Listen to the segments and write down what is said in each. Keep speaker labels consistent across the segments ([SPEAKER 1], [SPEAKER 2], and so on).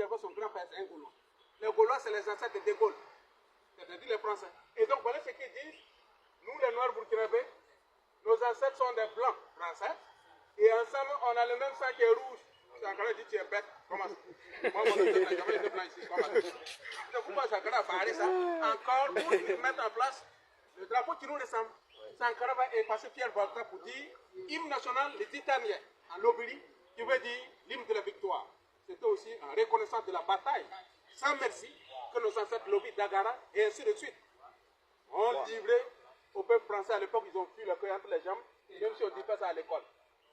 [SPEAKER 1] Burkinabé, son grand-père, c'est un Gaulois. Les Gaulois, c'est les ancêtres de Gaulle, c'est-à-dire les Français. Et donc, voilà ce qu'ils disent. Nous, les Noirs burkinabés, nos ancêtres sont des Blancs français. Et ensemble, on a le même sang qui est rouge. Sankara dit, tu es bête. Comment ça? Moi, mon ancêtre n'a jamais été blanc ici. Comment ça? Donc, pourquoi Sankara a parlé ça encore pour mettre en place le drapeau qui nous ressemble? Sankara va effacer Pierre Volta pour dire hymne national des Italiens en Lobili, qui veut dire l'hymne de la victoire. C'était aussi en reconnaissance de la bataille sans merci que nos ancêtres Lobi, Dagara et ainsi de suite ont livré au peuple français. À l'époque, ils ont fui le cœur entre les jambes, même si on dit pas ça à l'école.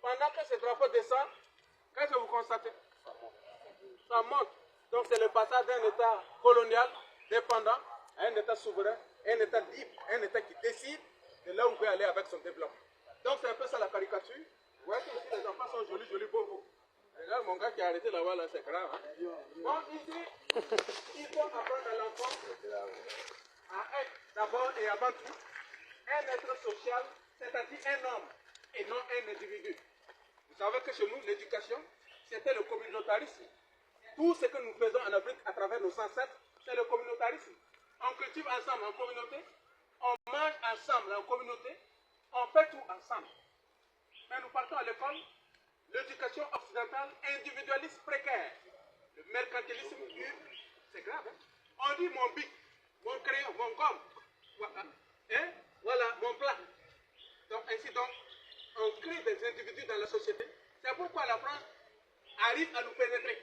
[SPEAKER 1] Pendant que ce drapeau descend, qu'est-ce que vous constatez? Ça monte. Donc c'est le passage d'un État colonial, dépendant, à un État souverain, un État libre, un État qui décide de là où il veut aller avec son développement. Donc c'est un peu ça la caricature. Vous voyez que ici les enfants sont jolis, jolis, beaux. Regarde mon gars qui a arrêté là-bas, là, c'est grave. Hein? Bon, ici, il faut apprendre à l'enfant à être d'abord et avant tout un être social, c'est-à-dire un homme et non un individu. Vous savez que chez nous, l'éducation, c'était le communautarisme. Tout ce que nous faisons en Afrique à travers nos ancêtres, c'est le communautarisme. On cultive ensemble en communauté, on mange ensemble en communauté, on fait tout ensemble. Mais nous partons à l'école, l'éducation occidentale individualiste précaire, le mercantilisme pur, c'est grave. Hein? On dit mon bic, mon crayon, mon gomme, voilà mon plat. Donc ainsi donc, on crée des individus dans la société. C'est pourquoi la France arrive à nous pénétrer.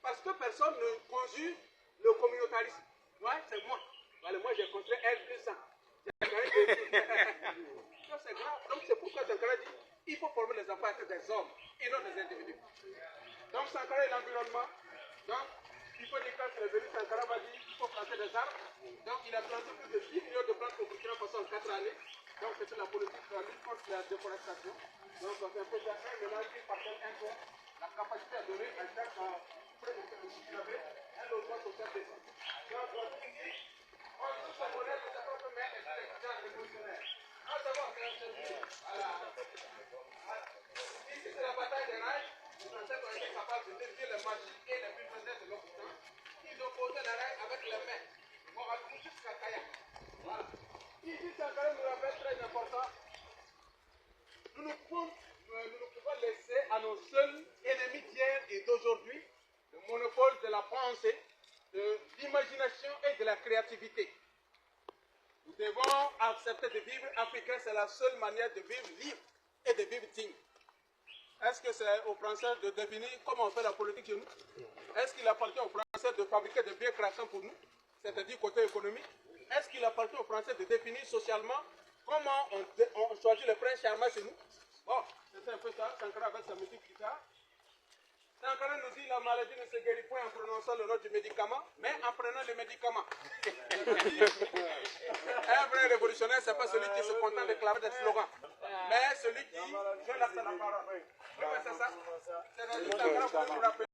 [SPEAKER 1] Parce que personne ne conjure le communautarisme. Moi, c'est moi. Voilà, moi j'ai construit R200. C'est grave. Donc c'est pourquoi Sankara dit il faut former les enfants à être des hommes et non des individus. Donc Sankara et l'environnement. Donc il faut dire quand il est venu, Sankara va dire qu'il faut planter des arbres. Donc il a planté plus de 10 millions de plantes au Burkina Faso en 4 années. Donc c'est la politique de la lutte contre la déforestation. Donc c'est un peu ça, un ménage qui partage un peu la capacité à donner à chaque près de ce que vous avez un logement social décent. Donc ici, on dit se connaître de sa propre mère et des étudiants révolutionnaires. Ah c'est bon, c'est voilà. Ici c'est la bataille des rails. Les ancêtres ont été capables de défier les magies et les bibliothèques de l'Occident. Ils ont posé les rails avec les mains. On va venir jusqu'à Kaya. Voilà. Ici, Sankara nous rappelle très important. Nous ne pouvons laisser à nos seuls ennemis d'hier et d'aujourd'hui le monopole de la pensée, de l'imagination et de la créativité. Nous devons accepter de vivre africain, c'est la seule manière de vivre libre et de vivre digne. Est-ce que c'est aux Français de définir comment on fait la politique chez nous? Est-ce qu'il appartient aux Français de fabriquer des biens craquants pour nous, c'est-à-dire côté économique? Est-ce qu'il appartient aux Français de définir socialement comment on choisit le prince charmant chez nous? Bon, c'est un peu ça, Sankara avec sa musique guitare. Sankara nous dit la maladie ne se guérit point en prononçant le nom du médicament, mais en prenant le médicament. Un vrai révolutionnaire, ce n'est pas celui qui se contente de clamer des slogans, mais celui qui veut la parole. Oui, c'est ça. C'est Sankara pour nous rappeler.